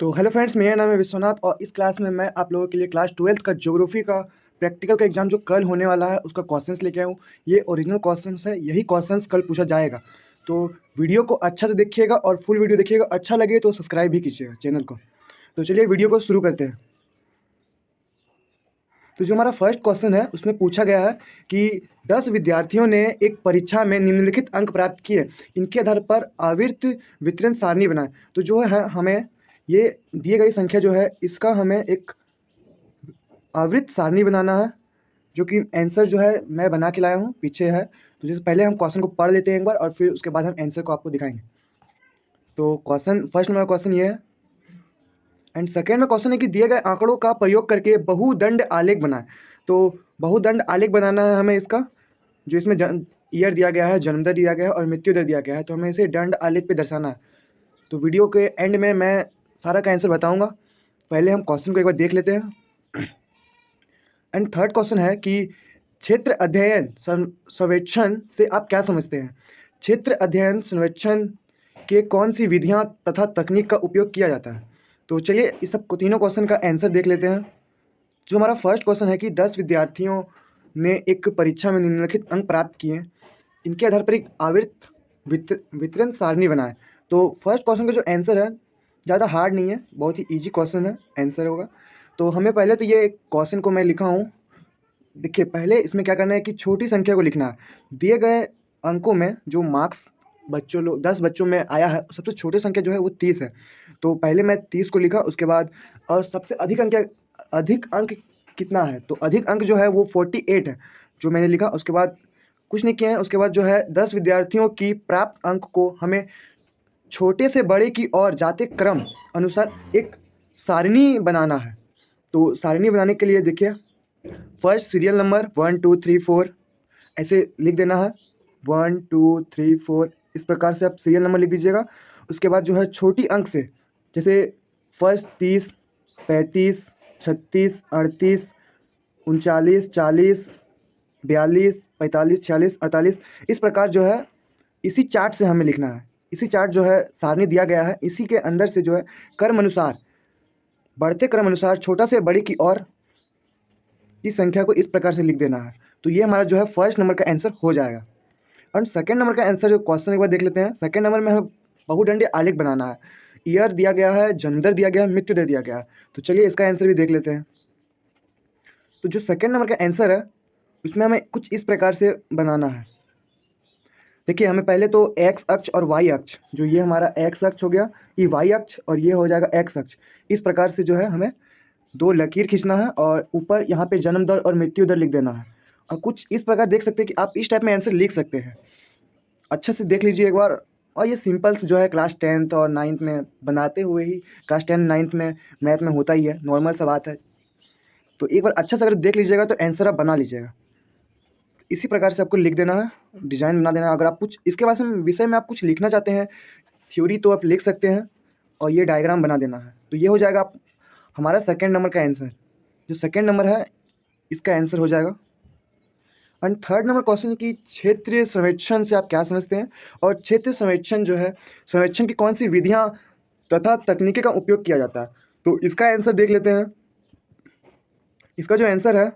तो hello friends, मेरा नाम है विश्वनाथ और इस क्लास में मैं आप लोगों के लिए क्लास 12th का ज्योग्राफी का प्रैक्टिकल का एग्जाम जो कल होने वाला है उसका क्वेश्चंस लेके आया हूँ। ये ओरिजिनल क्वेश्चंस है, यही क्वेश्चंस कल पूछा जाएगा। तो वीडियो को अच्छा से देखिएगा और फुल वीडियो देखिएगा। अच्छा लगे तो सब्सक्राइब भी कीजिएगा चैनल को। तो चलिए वीडियो को शुरू करते हैं। तो जो हमारा फर्स्ट क्वेश्चन है उसमें पूछा गया है कि 10 विद्यार्थियों ने एक परीक्षा में निम्नलिखित अंक प्राप्त किए, इनके आधार पर आवर्त वितरण सारणी बनाएं। तो जो है हमें ये दिए गई संख्या जो है इसका हमें एक आवर्त सारणी बनाना है, जो कि आंसर जो है मैं बना के लाया हूँ, पीछे है। तो जैसे पहले हम क्वेश्चन को पढ़ लेते हैं एक बार और फिर उसके बाद हम आंसर को आपको दिखाएंगे। तो क्वेश्चन फर्स्ट नंबर क्वेश्चन ये है एंड सेकेंड में क्वेश्चन है कि दिए गए आंकड़ों का प्रयोग करके बहुदंड आलेख बनाएं। तो बहुदंड आलेख बनाना है हमें इसका, जो इसमें ईयर दिया गया है, जन्म दर दिया गया है और मृत्यु दर दिया गया है। तो हमें इसे दंड आलेख पे दर्शाना है। तो वीडियो के एंड में मैं सारा का आंसर बताऊंगा। पहले हम क्वेश्चन को एक बार देख लेते हैं। एंड थर्ड क्वेश्चन है कि क्षेत्र अध्ययन सर्वेक्षण से आप क्या समझते हैं। क्षेत्र अध्ययन सर्वेक्षण के कौन सी विधियां तथा तकनीक का उपयोग किया जाता है। तो चलिए इस सब तीनों क्वेश्चन का आंसर देख लेते हैं। जो हमारा फर्स्ट क्वेश्चन है कि 10 विद्यार्थियों ने एक परीक्षा में निम्नलिखित अंक प्राप्त किए, इनके आधार पर एक आवर्त वितरण सारणी बनाए। तो फर्स्ट क्वेश्चन का जो आंसर है ज़्यादा हार्ड नहीं है, बहुत ही इजी क्वेश्चन है, आंसर होगा। तो हमें पहले तो ये क्वेश्चन को मैं लिखा हूँ। देखिए पहले इसमें क्या करना है कि छोटी संख्या को लिखना है। दिए गए अंकों में जो मार्क्स बच्चों लोग 10 बच्चों में आया है, सबसे छोटी संख्या जो है वो 30 है। तो पहले मैं 30 को लिखा, उसके बाद और सबसे अधिक अंक कितना है। तो अधिक अंक जो है वो 48 है, जो मैंने लिखा। उसके बाद कुछ नहीं किया है। उसके बाद जो है 10 विद्यार्थियों की प्राप्त अंक को हमें छोटे से बड़े की ओर जाते क्रम अनुसार एक सारणी बनाना है। तो सारणी बनाने के लिए देखिए फर्स्ट सीरियल नंबर 1 2 3 4 ऐसे लिख देना है। 1 2 3 4 इस प्रकार से आप सीरियल नंबर लिख दीजिएगा। उसके बाद जो है छोटी अंक से, जैसे फर्स्ट 30 35 36 38 39 40 42 45 46 48 इस प्रकार जो है इसी चार्ट से हमें लिखना है। इसी चार्ट जो है सारणी दिया गया है, इसी के अंदर से जो है क्रम अनुसार, बढ़ते क्रम अनुसार छोटा से बड़ी की ओर इस संख्या को इस प्रकार से लिख देना है। तो ये हमारा जो है फर्स्ट नंबर का आंसर हो जाएगा। और सेकंड नंबर का आंसर जो क्वेश्चन एक बार देख लेते हैं। सेकंड नंबर में हमें बहुदंडीय आलेख बनाना है। ईयर दिया गया है, जन्म दर दिया गया है, मृत्यु दर दिया गया है। तो चलिए इसका आंसर भी देख लेते हैं। तो जो सेकंड नंबर का आंसर है उसमें हमें कुछ इस प्रकार से बनाना है। देखिए हमें पहले तो एक्स अक्ष और वाई अक्ष, जो ये हमारा एक्स अक्ष हो गया, ये वाई अक्ष और ये हो जाएगा एक्स अक्ष। इस प्रकार से जो है हमें दो लकीर खींचना है और ऊपर यहाँ पे जन्म दर और मृत्यु दर लिख देना है। और कुछ इस प्रकार देख सकते हैं कि आप इस टाइप में आंसर लिख सकते हैं। अच्छे से देख लीजिए एक बार। और ये सिंपल जो है क्लास 10th और 9th में बनाते हुए ही, क्लास 10 9th में मैथ में होता ही है, नॉर्मल सा बात है। तो एक बार अच्छा से अगर देख लीजिएगा तो आंसर आप बना लीजिएगा। इसी प्रकार से आपको लिख देना है, डिजाइन बना देना है। अगर आप कुछ इसके विषय में आप कुछ लिखना चाहते हैं थ्योरी, तो आप लिख सकते हैं और ये डायग्राम बना देना है। तो ये हो जाएगा हमारा सेकंड नंबर का आंसर। जो सेकंड नंबर है इसका आंसर हो जाएगा। एंड थर्ड नंबर क्वेश्चन की क्षेत्रीय सर्वेक्षण से आप क्या समझते हैं, और क्षेत्रीय सर्वेक्षण जो है, सर्वेक्षण की कौन सी विधियां तथा तकनीकें का उपयोग किया जाता है। तो इसका आंसर देख लेते हैं। इसका जो आंसर है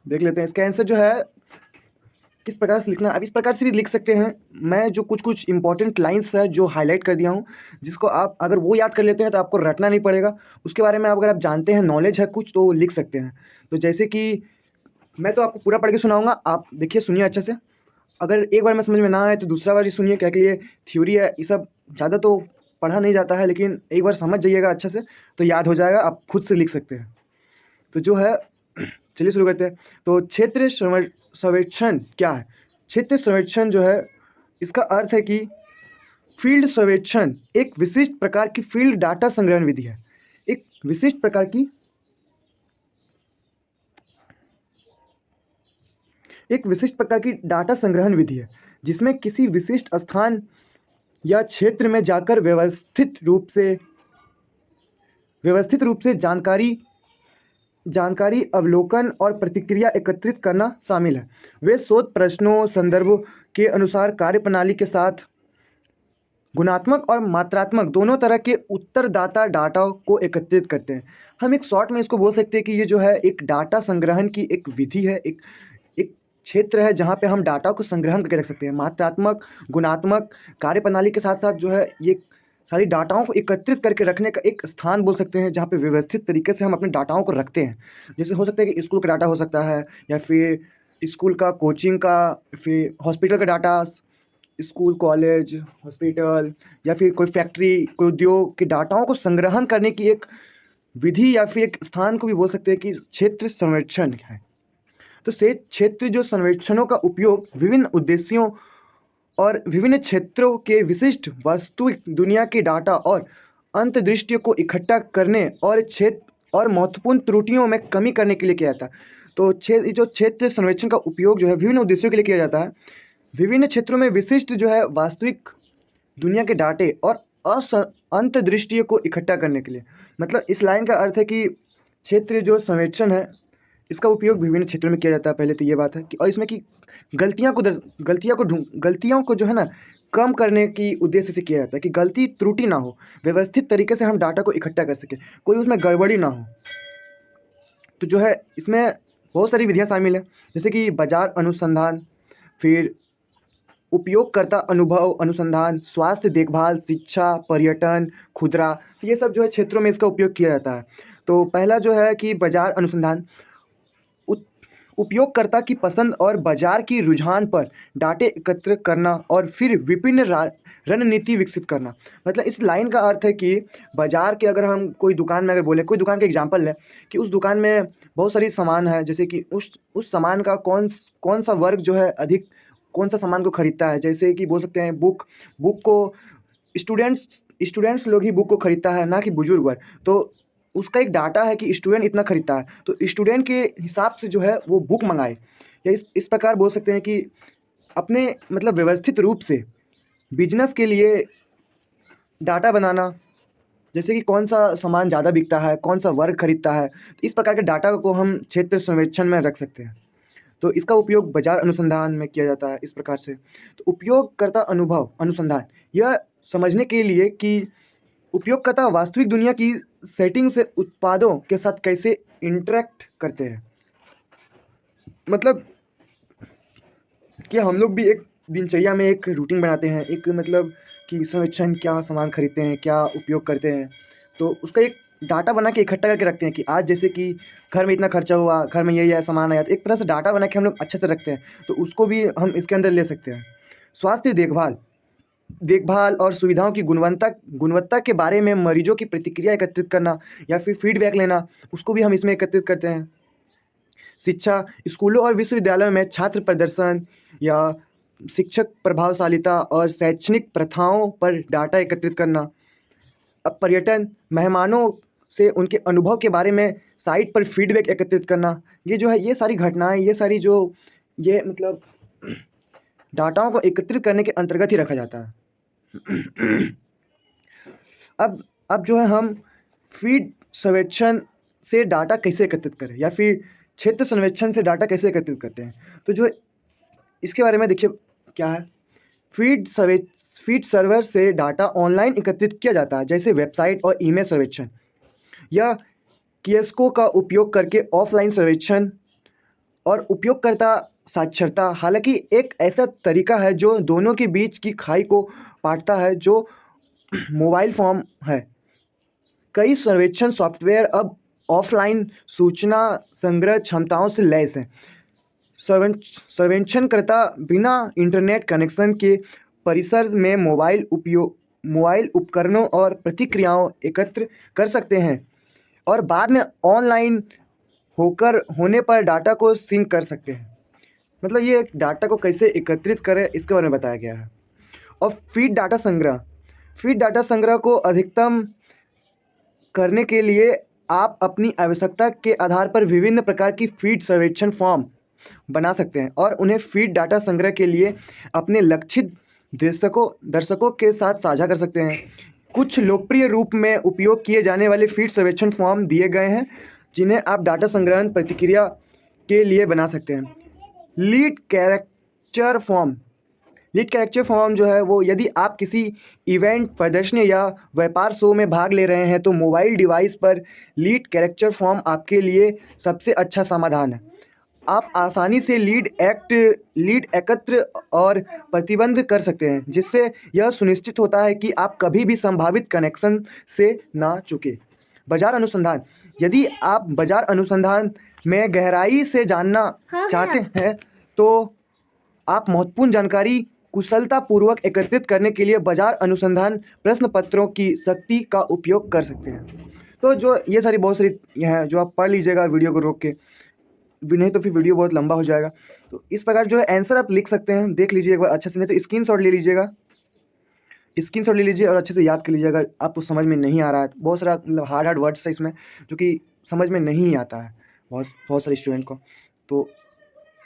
देख लेते हैं। इसका आंसर जो है किस प्रकार से लिखना है, आप इस प्रकार से भी लिख सकते हैं। मैं जो कुछ इंपॉर्टेंट लाइंस है जो हाईलाइट कर दिया हूँ, जिसको आप अगर वो याद कर लेते हैं तो आपको रटना नहीं पड़ेगा। उसके बारे में अगर आप जानते हैं, नॉलेज है कुछ, तो लिख सकते हैं। तो जैसे कि मैं तो आपको पूरा पढ़ के सुनाऊंगा, आप देखिए सुनिए अच्छे से। अगर एक बार में समझ में ना आए तो दूसरा बार ही सुनिए, क्या कि ये थ्योरी है, ये सब ज़्यादा तो पढ़ा नहीं जाता है, लेकिन एक बार समझ जाइएगा अच्छे से तो याद हो जाएगा, आप खुद से लिख सकते हैं। तो जो है चलिए शुरू करते हैं। तो क्षेत्रीय सर्वेक्षण क्या है। क्षेत्रीय सर्वेक्षण जो है इसका अर्थ है कि फील्ड सर्वेक्षण एक विशिष्ट प्रकार की फील्ड डाटा संग्रहण विधि है। एक विशिष्ट प्रकार की डाटा संग्रहण विधि है, जिसमें किसी विशिष्ट स्थान या क्षेत्र में जाकर व्यवस्थित रूप से जानकारी अवलोकन और प्रतिक्रिया एकत्रित करना शामिल है। वे शोध प्रश्नों संदर्भों के अनुसार कार्यप्रणाली के साथ गुणात्मक और मात्रात्मक दोनों तरह के उत्तरदाता डाटा को एकत्रित करते हैं। हम एक शॉर्ट में इसको बोल सकते हैं कि ये जो है एक डाटा संग्रहण की एक विधि है, एक एक क्षेत्र है जहाँ पे हम डाटा को संग्रहण करके रख सकते हैं। मात्रात्मक, गुणात्मक कार्यप्रणाली के साथ साथ जो है ये सारी डाटाओं को एकत्रित करके रखने का एक स्थान बोल सकते हैं, जहाँ पे व्यवस्थित तरीके से हम अपने डाटाओं को रखते हैं। जैसे हो सकता है कि स्कूल का डाटा हो सकता है, या फिर स्कूल का, कोचिंग का, फिर हॉस्पिटल का डाटा, स्कूल, कॉलेज, हॉस्पिटल, या फिर कोई फैक्ट्री, कोई उद्योग के डाटाओं को संग्रहण करने की एक विधि या फिर एक स्थान को भी बोल सकते हैं कि क्षेत्र सर्वेक्षण है। तो से क्षेत्र जो सर्वेक्षणों का उपयोग विभिन्न उद्देश्यों और विभिन्न क्षेत्रों के विशिष्ट वास्तविक दुनिया के डाटा और अंतर्दृष्टियों को इकट्ठा करने और क्षेत्र और महत्वपूर्ण त्रुटियों में कमी करने के लिए किया जाता है। तो जो क्षेत्र सर्वेक्षण का उपयोग जो है विभिन्न उद्देश्यों के लिए किया जाता है, विभिन्न क्षेत्रों में विशिष्ट जो है वास्तविक दुनिया के डाटे और अंतर्दृष्टियों को इकट्ठा करने के लिए। मतलब इस लाइन का अर्थ है कि क्षेत्र जो सर्वेक्षण है इसका उपयोग विभिन्न क्षेत्रों में किया जाता है। पहले तो ये बात है कि, और इसमें कि गलतियों को जो है ना कम करने की उद्देश्य से किया जाता है कि गलती त्रुटि ना हो, व्यवस्थित तरीके से हम डाटा को इकट्ठा कर सकें, कोई उसमें गड़बड़ी ना हो। तो जो है इसमें बहुत सारी विधियाँ शामिल हैं, जैसे कि बाजार अनुसंधान, फिर उपयोगकर्ता अनुभव अनुसंधान, स्वास्थ्य देखभाल, शिक्षा, पर्यटन, खुदरा, तो ये सब जो है क्षेत्रों में इसका उपयोग किया जाता है। तो पहला जो है कि बाजार अनुसंधान, उपयोगकर्ता की पसंद और बाजार की रुझान पर डाटे एकत्र करना और फिर विभिन्न रणनीति विकसित करना। मतलब इस लाइन का अर्थ है कि बाजार के, अगर हम कोई दुकान में अगर बोले, कोई दुकान का एग्जांपल है कि उस दुकान में बहुत सारी सामान है, जैसे कि उस सामान का कौन सा वर्ग जो है अधिक कौन सा सामान को खरीदता है। जैसे कि बोल सकते हैं बुक को स्टूडेंट्स लोग ही बुक को खरीदता है, ना कि बुजुर्ग वर्ग। तो उसका एक डाटा है कि स्टूडेंट इतना खरीदता है, तो स्टूडेंट के हिसाब से जो है वो बुक मंगाए। या इस प्रकार बोल सकते हैं कि अपने मतलब व्यवस्थित रूप से बिजनेस के लिए डाटा बनाना, जैसे कि कौन सा सामान ज़्यादा बिकता है, कौन सा वर्ग खरीदता है, तो इस प्रकार के डाटा को हम क्षेत्र सर्वेक्षण में रख सकते हैं। तो इसका उपयोग बाजार अनुसंधान में किया जाता है इस प्रकार से। तो उपयोगकर्ता अनुभव अनुसंधान, यह समझने के लिए कि उपयोगकर्ता वास्तविक दुनिया की सेटिंग से उत्पादों के साथ कैसे इंटरेक्ट करते हैं। मतलब कि हम लोग भी एक दिनचर्या में एक रूटीन बनाते हैं, एक मतलब कि सर्वेक्षण क्या सामान खरीदते हैं, क्या उपयोग करते हैं, तो उसका एक डाटा बना के इकट्ठा करके रखते हैं कि आज जैसे कि घर में इतना खर्चा हुआ, घर में ये सामान आया, तो एक तरह से डाटा बना के हम लोग अच्छे से रखते हैं। तो उसको भी हम इसके अंदर ले सकते हैं। स्वास्थ्य देखभाल और सुविधाओं की गुणवत्ता के बारे में मरीजों की प्रतिक्रिया एकत्रित करना या फिर फीडबैक लेना, उसको भी हम इसमें एकत्रित करते हैं। शिक्षा, स्कूलों और विश्वविद्यालयों में छात्र प्रदर्शन या शिक्षक प्रभावशालिता और शैक्षणिक प्रथाओं पर डाटा एकत्रित करना। अब पर्यटन, मेहमानों से उनके अनुभव के बारे में साइट पर फीडबैक एकत्रित करना। ये जो है ये सारी घटनाएं, ये सारी जो ये मतलब डाटाओं को एकत्रित करने के अंतर्गत ही रखा जाता है। अब जो है हम फीड सर्वेक्षण से डाटा कैसे एकत्रित करें, या फिर क्षेत्र सर्वेक्षण से डाटा कैसे एकत्रित करते हैं। तो जो इसके बारे में देखिए क्या है। फीड सर्वर से डाटा ऑनलाइन एकत्रित किया जाता है, जैसे वेबसाइट और ईमेल सर्वेक्षण, या कियोस्को का उपयोग करके ऑफलाइन सर्वेक्षण और उपयोगकर्ता साक्षरता। हालांकि एक ऐसा तरीका है जो दोनों के बीच की खाई को पाटता है, जो मोबाइल फॉर्म है। कई सर्वेक्षण सॉफ्टवेयर अब ऑफलाइन सूचना संग्रह क्षमताओं से लैस हैं। सर्वेक्षणकर्ता बिना इंटरनेट कनेक्शन के परिसर में मोबाइल उपकरणों और प्रतिक्रियाओं एकत्र कर सकते हैं और बाद में ऑनलाइन होने पर डाटा को सिंक कर सकते हैं। मतलब ये डाटा को कैसे एकत्रित करें इसके बारे में बताया गया है। और फीड डाटा संग्रह को अधिकतम करने के लिए आप अपनी आवश्यकता के आधार पर विभिन्न प्रकार की फीड सर्वेक्षण फॉर्म बना सकते हैं और उन्हें फीड डाटा संग्रह के लिए अपने लक्षित दर्शकों के साथ साझा कर सकते हैं। कुछ लोकप्रिय रूप में उपयोग किए जाने वाले फीड सर्वेक्षण फॉर्म दिए गए हैं, जिन्हें आप डाटा संग्रहण प्रतिक्रिया के लिए बना सकते हैं। Lead character form, lead character form जो है वो, यदि आप किसी इवेंट, प्रदर्शनी या व्यापार शो में भाग ले रहे हैं तो मोबाइल डिवाइस पर लीड कैरेक्टर फॉर्म आपके लिए सबसे अच्छा समाधान है। आप आसानी से लीड एकत्र और प्रतिबंध कर सकते हैं, जिससे यह सुनिश्चित होता है कि आप कभी भी संभावित कनेक्शन से ना चूकें। बाजार अनुसंधान, यदि आप बाजार अनुसंधान में गहराई से जानना चाहते हैं तो आप महत्वपूर्ण जानकारी कुशलतापूर्वक एकत्रित करने के लिए बाजार अनुसंधान प्रश्न पत्रों की शक्ति का उपयोग कर सकते हैं। तो जो ये सारी बहुत सारी ये हैं जो आप पढ़ लीजिएगा वीडियो को रोक के, नहीं तो फिर वीडियो बहुत लंबा हो जाएगा। तो इस प्रकार जो है आंसर आप लिख सकते हैं, देख लीजिए एक बार अच्छे से, नहीं तो स्क्रीनशॉट ले लीजिएगा, स्क्रीनशॉट ले लीजिए और अच्छे से याद कर लीजिए। अगर आपको समझ में नहीं आ रहा है, बहुत सारा मतलब हार्ड वर्ड्स है इसमें जो कि समझ में नहीं आता है बहुत सारे स्टूडेंट को, तो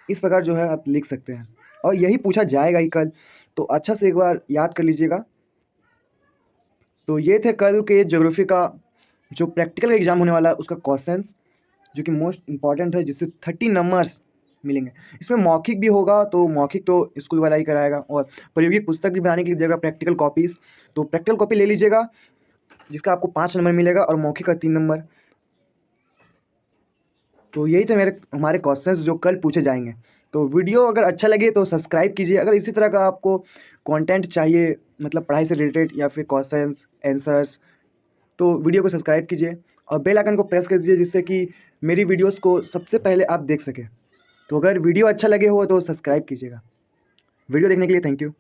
इस प्रकार जो है आप लिख सकते हैं और यही पूछा जाएगा ही कल, तो अच्छा से एक बार याद कर लीजिएगा। तो ये थे कल के ज्योग्राफी का जो प्रैक्टिकल एग्जाम होने वाला है उसका क्वेश्चंस, जो कि मोस्ट इंपॉर्टेंट है, जिससे 30 नंबर्स मिलेंगे। इसमें मौखिक भी होगा, तो मौखिक तो स्कूल वाला ही कराएगा, और प्रायोगिक पुस्तक भी बनाने के लिए देगा, प्रैक्टिकल कॉपीज़, तो प्रैक्टिकल कॉपी ले लीजिएगा जिसका आपको 5 नंबर मिलेगा और मौखिक का 3 नंबर। तो यही थे हमारे क्वेश्चंस जो कल पूछे जाएंगे। तो वीडियो अगर अच्छा लगे तो सब्सक्राइब कीजिए। अगर इसी तरह का आपको कंटेंट चाहिए, मतलब पढ़ाई से रिलेटेड या फिर क्वेश्चंस आंसर्स, तो वीडियो को सब्सक्राइब कीजिए और बेल आइकन को प्रेस कर दीजिए, जिससे कि मेरी वीडियोस को सबसे पहले आप देख सकें। तो अगर वीडियो अच्छा लगे हो तो सब्सक्राइब कीजिएगा। वीडियो देखने के लिए थैंक यू।